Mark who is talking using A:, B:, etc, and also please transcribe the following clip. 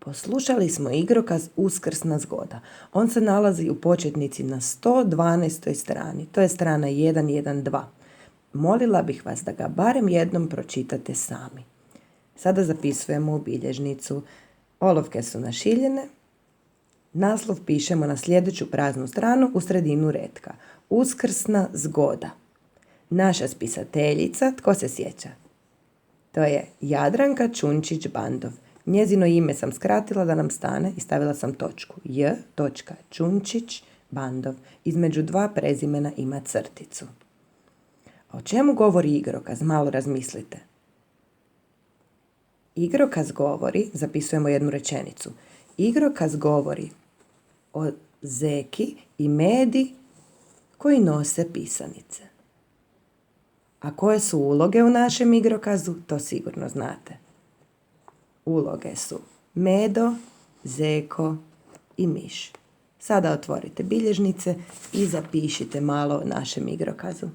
A: Poslušali smo igrokaz Uskrsna zgoda. On se nalazi u početnici na 112. strani. To je strana 112. Molila bih vas da ga barem jednom pročitate sami. Sada zapisujemo u bilježnicu. Olovke su našiljene. Naslov pišemo na sljedeću praznu stranu u sredinu retka. Uskrsna zgoda. Naša spisateljica, tko se sjeća? To je Jadranka Čunčić-Bandov. Njezino ime sam skratila da nam stane i stavila sam točku. J.Čunčić-Bandov. Između dva prezimena ima crticu. O čemu govori igrokaz? Malo razmislite. Igrokaz govori, zapisujemo jednu rečenicu. Igrokaz govori o zeki i medi koji nose pisanice. A koje su uloge u našem igrokazu? To sigurno znate. Uloge su Medo, Zeko i Miš. Sada otvorite bilježnice i zapišite malo o našem igrokazu.